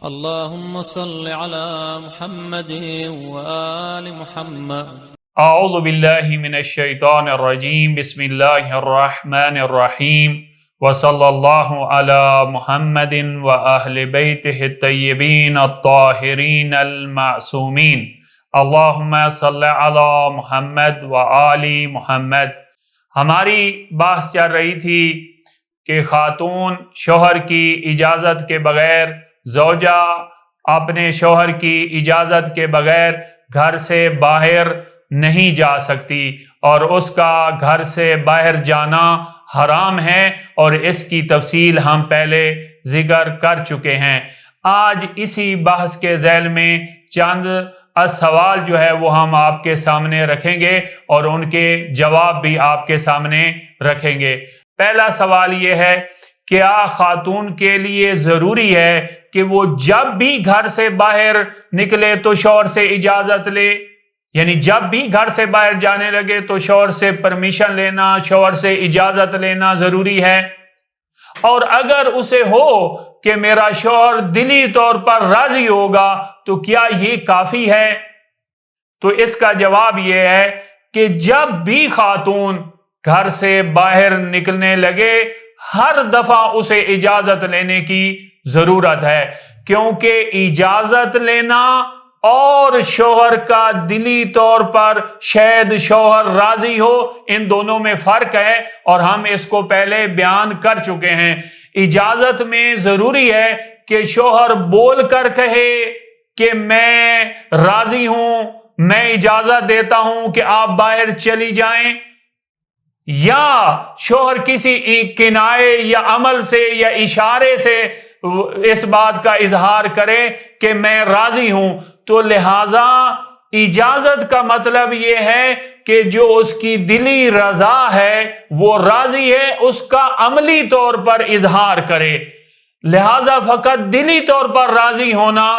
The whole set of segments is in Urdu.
اللهم صل على محمد وآل محمد. اعوذ باللہ من الشیطان الرجیم، بسم اللہ الرحمن الرحیم، وصلی اللہ علی محمد وآل بیتہ الطیبین الطاہرین المعصومین، اللہم صل علی محمد وآل محمد۔ ہماری بحث چل رہی تھی کہ خاتون شوہر کی اجازت کے بغیر، زوجہ اپنے شوہر کی اجازت کے بغیر گھر سے باہر نہیں جا سکتی، اور اس کا گھر سے باہر جانا حرام ہے، اور اس کی تفصیل ہم پہلے ذکر کر چکے ہیں۔ آج اسی بحث کے ذیل میں چند سوال جو ہے وہ ہم آپ کے سامنے رکھیں گے اور ان کے جواب بھی آپ کے سامنے رکھیں گے۔ پہلا سوال یہ ہے، کیا خاتون کے لیے ضروری ہے کہ وہ جب بھی گھر سے باہر نکلے تو شوہر سے اجازت لے؟ یعنی جب بھی گھر سے باہر جانے لگے تو شوہر سے پرمیشن لینا، شوہر سے اجازت لینا ضروری ہے؟ اور اگر اسے ہو کہ میرا شوہر دلی طور پر راضی ہوگا تو کیا یہ کافی ہے؟ تو اس کا جواب یہ ہے کہ جب بھی خاتون گھر سے باہر نکلنے لگے ہر دفعہ اسے اجازت لینے کی ضرورت ہے، کیونکہ اجازت لینا اور شوہر کا دلی طور پر شاید شوہر راضی ہو، ان دونوں میں فرق ہے، اور ہم اس کو پہلے بیان کر چکے ہیں۔ اجازت میں ضروری ہے کہ شوہر بول کر کہے کہ میں راضی ہوں، میں اجازت دیتا ہوں کہ آپ باہر چلی جائیں، یا شوہر کسی کنایے یا عمل سے یا اشارے سے اس بات کا اظہار کرے کہ میں راضی ہوں۔ تو لہٰذا اجازت کا مطلب یہ ہے کہ جو اس کی دلی رضا ہے، وہ راضی ہے، اس کا عملی طور پر اظہار کرے۔ لہٰذا فقط دلی طور پر راضی ہونا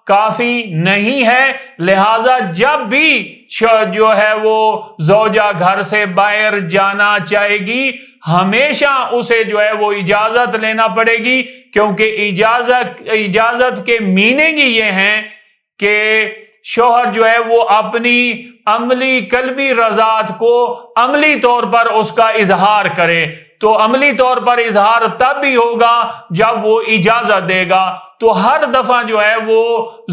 کافی نہیں ہے۔ لہٰذا جب بھی جو ہے وہ زوجہ گھر سے باہر جانا چاہے گی، ہمیشہ اسے جو ہے وہ اجازت لینا پڑے گی، کیونکہ اجازت کے میننگ یہ ہیں کہ شوہر جو ہے وہ اپنی عملی قلبی رضاعت کو عملی طور پر اس کا اظہار کرے۔ تو عملی طور پر اظہار تب بھی ہوگا جب وہ اجازت دے گا، تو ہر دفعہ جو ہے وہ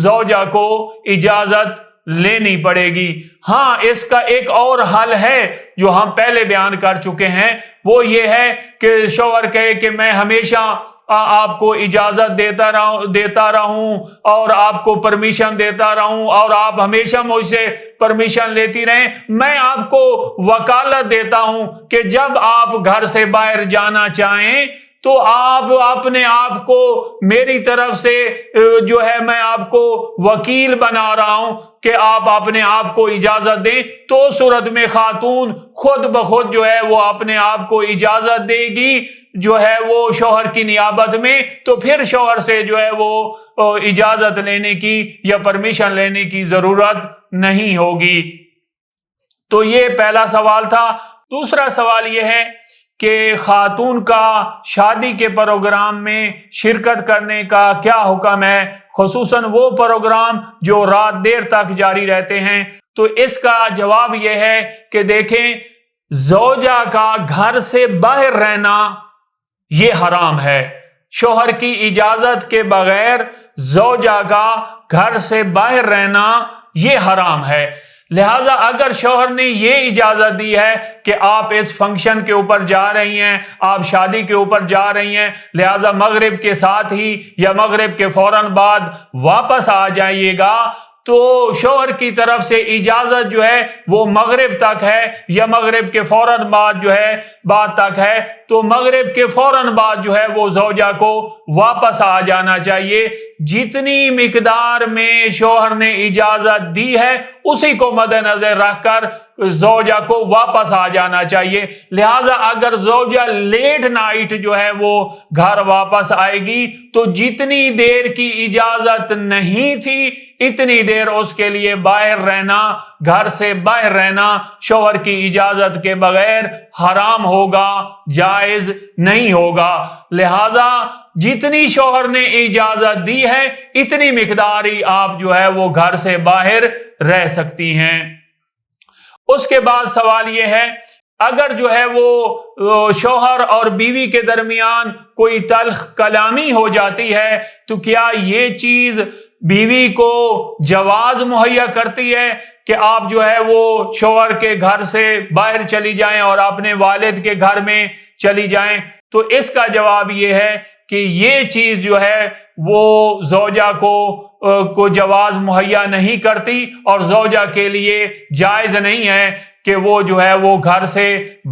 زوجہ کو اجازت لینی پڑے گی۔ ہاں، اس کا ایک اور حل ہے جو ہم پہلے بیان کر چکے ہیں، وہ یہ ہے کہ شوہر کہے کہ میں ہمیشہ آپ کو اجازت دیتا رہوں اور آپ کو پرمیشن دیتا رہوں، اور آپ ہمیشہ مجھ سے پرمیشن لیتی رہیں۔ میں آپ کو وکالت دیتا ہوں کہ جب آپ گھر سے باہر جانا چاہیں تو آپ اپنے آپ کو میری طرف سے جو ہے میں آپ کو وکیل بنا رہا ہوں کہ آپ اپنے آپ کو اجازت دیں۔ تو صورت میں خاتون خود بخود جو ہے وہ اپنے آپ کو اجازت دے گی جو ہے وہ شوہر کی نیابت میں، تو پھر شوہر سے جو ہے وہ اجازت لینے کی یا پرمیشن لینے کی ضرورت نہیں ہوگی۔ تو یہ پہلا سوال تھا۔ دوسرا سوال یہ ہے کہ خاتون کا شادی کے پروگرام میں شرکت کرنے کا کیا حکم ہے، خصوصاً وہ پروگرام جو رات دیر تک جاری رہتے ہیں؟ تو اس کا جواب یہ ہے کہ دیکھیں، زوجہ کا گھر سے باہر رہنا یہ حرام ہے۔ شوہر کی اجازت کے بغیر زوجہ کا گھر سے باہر رہنا یہ حرام ہے۔ لہٰذا اگر شوہر نے یہ اجازت دی ہے کہ آپ اس فنکشن کے اوپر جا رہی ہیں، آپ شادی کے اوپر جا رہی ہیں، لہٰذا مغرب کے ساتھ ہی یا مغرب کے فوراً بعد واپس آ جائیے گا، تو شوہر کی طرف سے اجازت جو ہے وہ مغرب تک ہے یا مغرب کے فوراً بعد تک ہے، تو مغرب کے فوراً بعد جو ہے وہ زوجہ کو واپس آ جانا چاہیے۔ جتنی مقدار میں شوہر نے اجازت دی ہے اسی کو مد نظر رکھ کر زوجہ کو واپس آ جانا چاہیے۔ لہٰذا اگر زوجہ لیٹ نائٹ جو ہے وہ گھر واپس آئے گی تو جتنی دیر کی اجازت نہیں تھی اتنی دیر اس کے لیے باہر رہنا، گھر سے باہر رہنا شوہر کی اجازت کے بغیر حرام ہوگا، جائز نہیں ہوگا۔ لہٰذا جتنی شوہر نے اجازت دی ہے اتنی مقدار ہی آپ جو ہے وہ گھر سے باہر رہ سکتی ہیں۔ اس کے بعد سوال یہ ہے، اگر جو ہے وہ شوہر اور بیوی کے درمیان کوئی تلخ کلامی ہو جاتی ہے تو کیا یہ چیز بیوی کو جواز مہیا کرتی ہے کہ آپ جو ہے وہ شوہر کے گھر سے باہر چلی جائیں اور اپنے والد کے گھر میں چلی جائیں؟ تو اس کا جواب یہ ہے کہ یہ چیز جو ہے وہ زوجہ کو جواز مہیا نہیں کرتی، اور زوجہ کے لیے جائز نہیں ہے کہ وہ جو ہے وہ گھر سے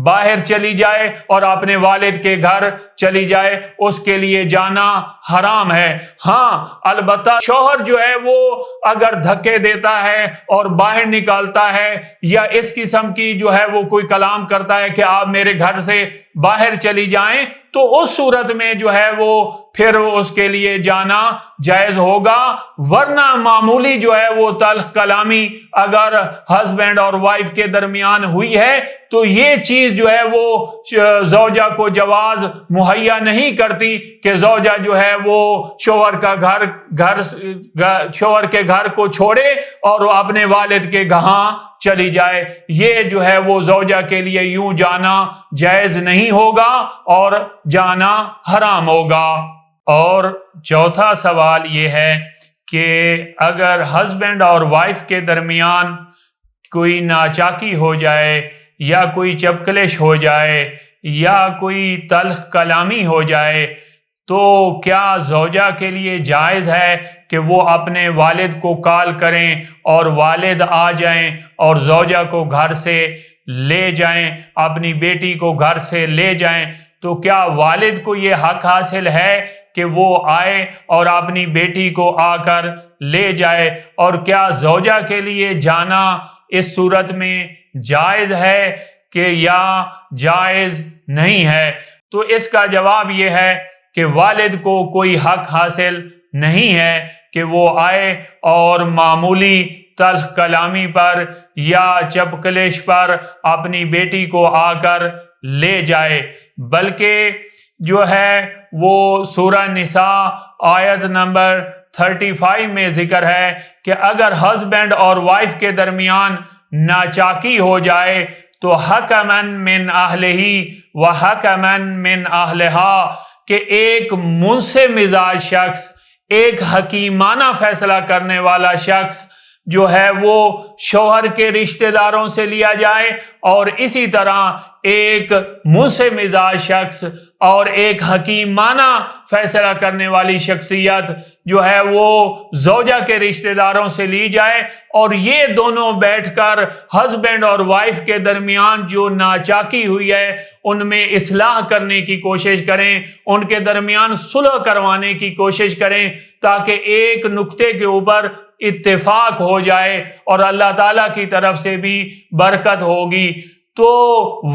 باہر چلی جائے اور اپنے والد کے گھر چلی جائے، اس کے لیے جانا حرام ہے۔ ہاں البتہ شوہر جو ہے وہ اگر دھکے دیتا ہے اور باہر نکالتا ہے یا اس قسم کی جو ہے وہ کوئی کلام کرتا ہے کہ آپ میرے گھر سے باہر چلی جائیں، تو اس صورت میں جو ہے وہ پھر اس کے لیے جانا جائز ہوگا، ورنہ معمولی جو ہے وہ تلخ کلامی اگر ہسبینڈ اور وائف کے درمیان ہوئی ہے تو یہ چیز جو ہے وہ زوجہ کو جواز مہیا نہیں کرتی کہ زوجہ جو ہے وہ شوہر کے گھر کو چھوڑے اور وہ اپنے والد کے گہاں چلی جائے۔ یہ جو ہے وہ زوجہ کے لیے یوں جانا جائز نہیں ہوگا اور جانا حرام ہوگا۔ اور چوتھا سوال یہ ہے کہ اگر ہسبینڈ اور وائف کے درمیان کوئی ناچاکی ہو جائے یا کوئی چپکلش ہو جائے یا کوئی تلخ کلامی ہو جائے تو کیا زوجہ کے لیے جائز ہے کہ وہ اپنے والد کو کال کریں اور والد آ جائیں اور زوجہ کو گھر سے لے جائیں، اپنی بیٹی کو گھر سے لے جائیں؟ تو کیا والد کو یہ حق حاصل ہے کہ وہ آئے اور اپنی بیٹی کو آ کر لے جائے؟ اور کیا زوجہ کے لیے جانا اس صورت میں جائز ہے کہ یا جائز نہیں ہے؟ تو اس کا جواب یہ ہے کہ والد کو کوئی حق حاصل نہیں ہے کہ وہ آئے اور معمولی تلخ کلامی پر یا چپکلش پر اپنی بیٹی کو آ کر لے جائے، بلکہ جو ہے وہ سورہ نساء آیت نمبر 35 میں ذکر ہے کہ اگر ہسبینڈ اور وائف کے درمیان ناچاکی ہو جائے تو حکمن من اہلہ و حکمن من اہلہا، کہ ایک منصف مزاج شخص، ایک حکیمانہ فیصلہ کرنے والا شخص جو ہے وہ شوہر کے رشتہ داروں سے لیا جائے، اور اسی طرح ایک منصف مزاج شخص اور ایک حکیمانہ فیصلہ کرنے والی شخصیت جو ہے وہ زوجہ کے رشتہ داروں سے لی جائے، اور یہ دونوں بیٹھ کر ہسبینڈ اور وائف کے درمیان جو ناچاکی ہوئی ہے ان میں اصلاح کرنے کی کوشش کریں، ان کے درمیان صلح کروانے کی کوشش کریں تاکہ ایک نقطے کے اوپر اتفاق ہو جائے اور اللہ تعالیٰ کی طرف سے بھی برکت ہوگی۔ تو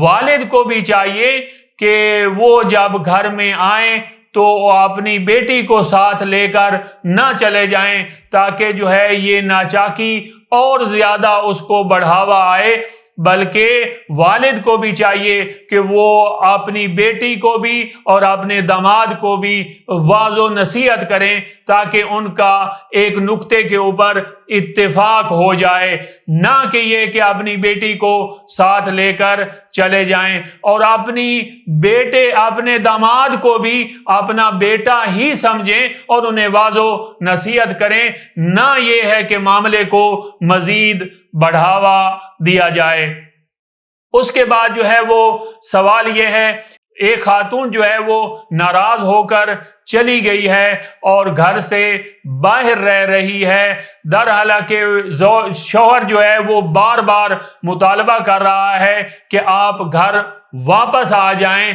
والد کو بھی چاہیے کہ وہ جب گھر میں آئیں تو اپنی بیٹی کو ساتھ لے کر نہ چلے جائیں تاکہ جو ہے یہ ناچاکی اور زیادہ اس کو بڑھاوا آئے، بلکہ والد کو بھی چاہیے کہ وہ اپنی بیٹی کو بھی اور اپنے داماد کو بھی واعظ و نصیحت کریں تاکہ ان کا ایک نقطے کے اوپر اتفاق ہو جائے، نہ کہ یہ کہ اپنی بیٹی کو ساتھ لے کر چلے جائیں اور اپنے داماد کو بھی اپنا بیٹا ہی سمجھیں اور انہیں واعظ و نصیحت کریں، نہ یہ ہے کہ معاملے کو مزید بڑھاوا دیا جائے۔ اس کے بعد جو ہے وہ سوال یہ ہے، ایک خاتون جو ہے وہ ناراض ہو کر چلی گئی ہے اور گھر سے باہر رہ رہی ہے، در حالانکہ شوہر جو ہے وہ بار بار مطالبہ کر رہا ہے کہ آپ گھر واپس آ جائیں،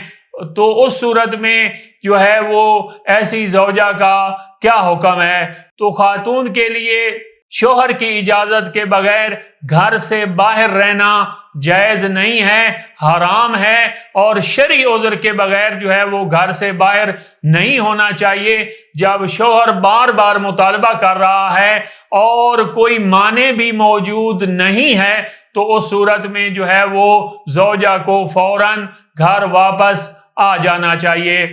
تو اس صورت میں جو ہے وہ ایسی زوجہ کا کیا حکم ہے؟ تو خاتون کے لیے شوہر کی اجازت کے بغیر گھر سے باہر رہنا جائز نہیں ہے، حرام ہے، اور شرعی عذر کے بغیر جو ہے وہ گھر سے باہر نہیں ہونا چاہیے۔ جب شوہر بار بار مطالبہ کر رہا ہے اور کوئی مانع بھی موجود نہیں ہے تو اس صورت میں جو ہے وہ زوجہ کو فوراً گھر واپس آ جانا چاہیے۔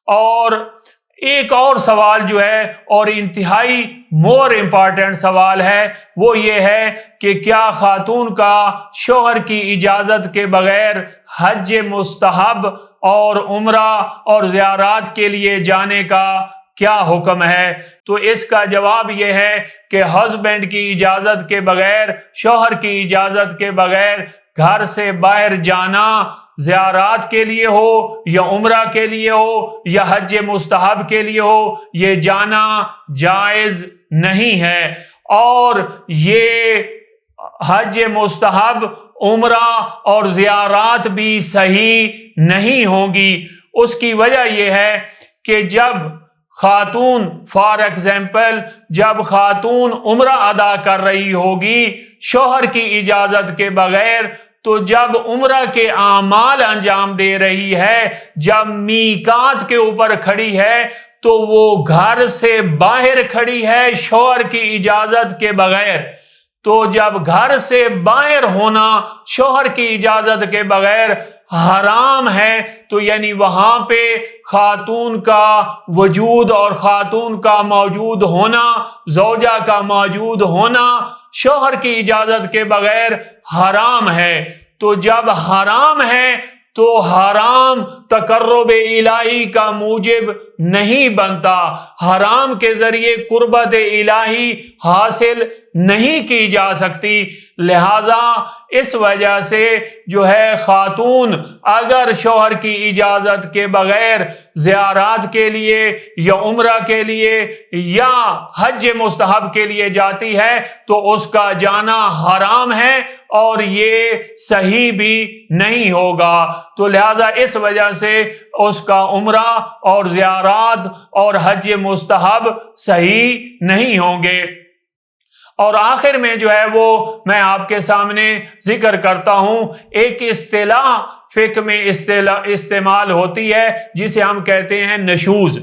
اور ایک اور سوال جو ہے اور انتہائی مور امپارٹنٹ سوال ہے، وہ یہ ہے کہ کیا خاتون کا شوہر کی اجازت کے بغیر حج مستحب اور عمرہ اور زیارات کے لیے جانے کا کیا حکم ہے؟ تو اس کا جواب یہ ہے کہ ہسبینڈ کی اجازت کے بغیر، شوہر کی اجازت کے بغیر گھر سے باہر جانا، زیارات کے لیے ہو یا عمرہ کے لیے ہو یا حج مستحب کے لیے ہو، یہ جانا جائز نہیں ہے۔ اور یہ حج مستحب، عمرہ اور زیارات بھی صحیح نہیں ہوں گی۔ اس کی وجہ یہ ہے کہ جب خاتون فار ایگزامپل جب خاتون عمرہ ادا کر رہی ہوگی شوہر کی اجازت کے بغیر، تو جب عمرہ کے اعمال انجام دے رہی ہے، جب میقات کے اوپر کھڑی ہے، تو وہ گھر سے باہر کھڑی ہے شوہر کی اجازت کے بغیر۔ تو جب گھر سے باہر ہونا شوہر کی اجازت کے بغیر حرام ہے، تو یعنی وہاں پہ خاتون کا وجود اور خاتون کا موجود ہونا، زوجہ کا موجود ہونا شوہر کی اجازت کے بغیر حرام ہے۔ تو جب حرام ہے تو حرام تقرب الہی کا موجب نہیں بنتا، حرام کے ذریعے قربت الہی حاصل نہیں کی جا سکتی۔ لہذا اس وجہ سے جو ہے خاتون اگر شوہر کی اجازت کے بغیر زیارات کے لیے یا عمرہ کے لیے یا حج مستحب کے لیے جاتی ہے تو اس کا جانا حرام ہے اور یہ صحیح بھی نہیں ہوگا۔ تو لہذا اس وجہ سے اس کا عمرہ اور زیارات اور حج مستحب صحیح نہیں ہوں گے۔ اور آخر میں جو ہے وہ میں آپ کے سامنے ذکر کرتا ہوں، ایک اصطلاح فقہ میں استعمال ہوتی ہے جسے ہم کہتے ہیں نشوز۔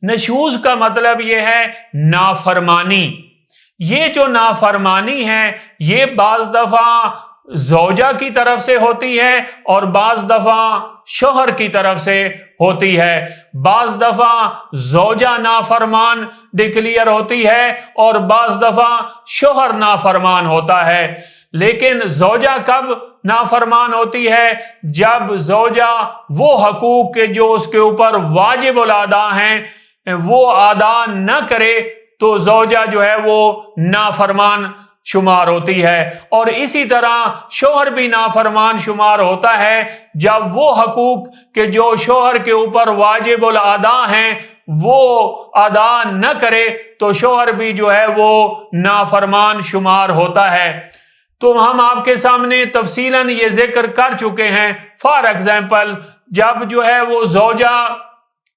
نشوز کا مطلب یہ ہے نافرمانی۔ یہ جو نافرمانی ہے یہ بعض دفعہ زوجہ کی طرف سے ہوتی ہے اور بعض دفعہ شوہر کی طرف سے ہوتی ہے۔ بعض دفعہ زوجہ نافرمان ڈکلیئر ہوتی ہے اور بعض دفعہ شوہر نافرمان ہوتا ہے۔ لیکن زوجہ کب نافرمان ہوتی ہے؟ جب زوجہ وہ حقوق کے جو اس کے اوپر واجب الادا ہیں وہ ادا نہ کرے تو زوجہ جو ہے وہ نافرمان شمار ہوتی ہے۔ اور اسی طرح شوہر بھی نافرمان شمار ہوتا ہے جب وہ حقوق کہ جو شوہر کے اوپر واجب الادا ہیں وہ ادا نہ کرے تو شوہر بھی جو ہے وہ نافرمان شمار ہوتا ہے۔ تو ہم آپ کے سامنے تفصیلاً یہ ذکر کر چکے ہیں۔ فار ایگزامپل جب جو ہے وہ زوجہ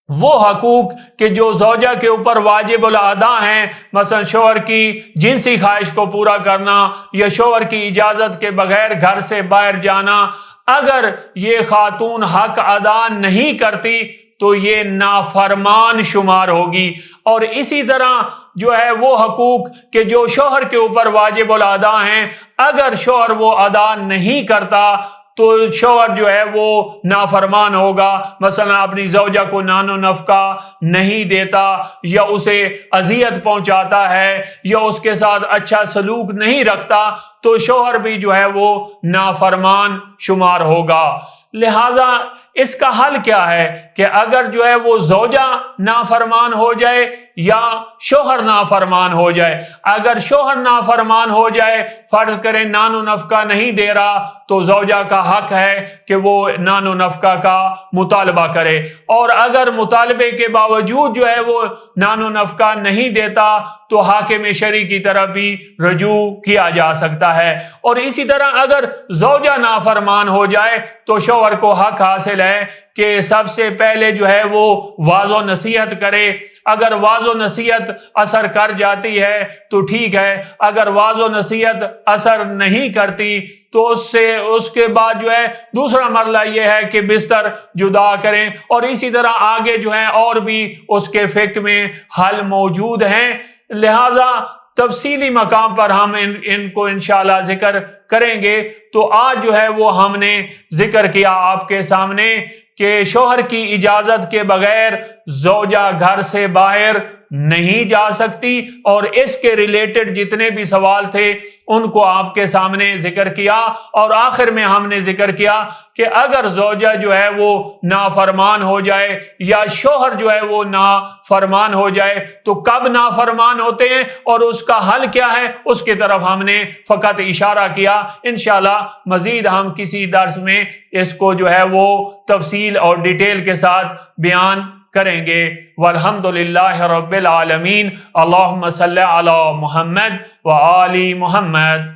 وہ حقوق کہ جو زوجہ کے اوپر واجب الادا ہیں، مثلا شوہر کی جنسی خواہش کو پورا کرنا یا شوہر کی اجازت کے بغیر گھر سے باہر جانا، اگر یہ خاتون حق ادا نہیں کرتی تو یہ نافرمان شمار ہوگی۔ اور اسی طرح جو ہے وہ حقوق کہ جو شوہر کے اوپر واجب الادا ہیں، اگر شوہر وہ ادا نہیں کرتا تو شوہر جو ہے وہ نافرمان ہوگا۔ مثلا اپنی زوجہ کو نان و نفقہ نہیں دیتا یا اسے اذیت پہنچاتا ہے یا اس کے ساتھ اچھا سلوک نہیں رکھتا تو شوہر بھی جو ہے وہ نافرمان شمار ہوگا۔ لہٰذا اس کا حل کیا ہے کہ اگر جو ہے وہ زوجہ نافرمان ہو جائے یا شوہر نافرمان ہو جائے، اگر شوہر نافرمان ہو جائے، فرض کریں نان و نفقہ نہیں دے رہا تو زوجہ کا حق ہے کہ وہ نان و نفقہ کا مطالبہ کرے، اور اگر مطالبے کے باوجود جو ہے وہ نان و نفقہ نہیں دیتا تو حاکم شرعی کی طرف بھی رجوع کیا جا سکتا ہے۔ اور اسی طرح اگر زوجہ نافرمان ہو جائے تو شوہر کو حق حاصل ہے کہ سب سے پہلے جو ہے وہ واعظ و نصیحت کرے۔ اگر واعظ و نصیحت اثر کر جاتی ہے تو ٹھیک ہے، اگر واعظ و نصیحت اثر نہیں کرتی تو اس کے بعد جو ہے دوسرا مرحلہ یہ ہے کہ بستر جدا کریں، اور اسی طرح آگے جو ہے اور بھی اس کے فقہ میں حل موجود ہیں۔ لہٰذا تفصیلی مقام پر ہم ان کو انشاءاللہ ذکر کریں گے۔ تو آج جو ہے وہ ہم نے ذکر کیا آپ کے سامنے کہ شوہر کی اجازت کے بغیر زوجہ گھر سے باہر نہیں جا سکتی، اور اس کے ریلیٹڈ جتنے بھی سوال تھے ان کو آپ کے سامنے ذکر کیا، اور آخر میں ہم نے ذکر کیا کہ اگر زوجہ جو ہے وہ نافرمان ہو جائے یا شوہر جو ہے وہ نافرمان ہو جائے تو کب نافرمان ہوتے ہیں اور اس کا حل کیا ہے، اس کی طرف ہم نے فقط اشارہ کیا۔ انشاءاللہ مزید ہم کسی درس میں اس کو جو ہے وہ تفصیل اور ڈیٹیل کے ساتھ بیان کریں گے۔ والحمدللہ رب العالمین۔ اللہم صلی علی محمد و آل محمد۔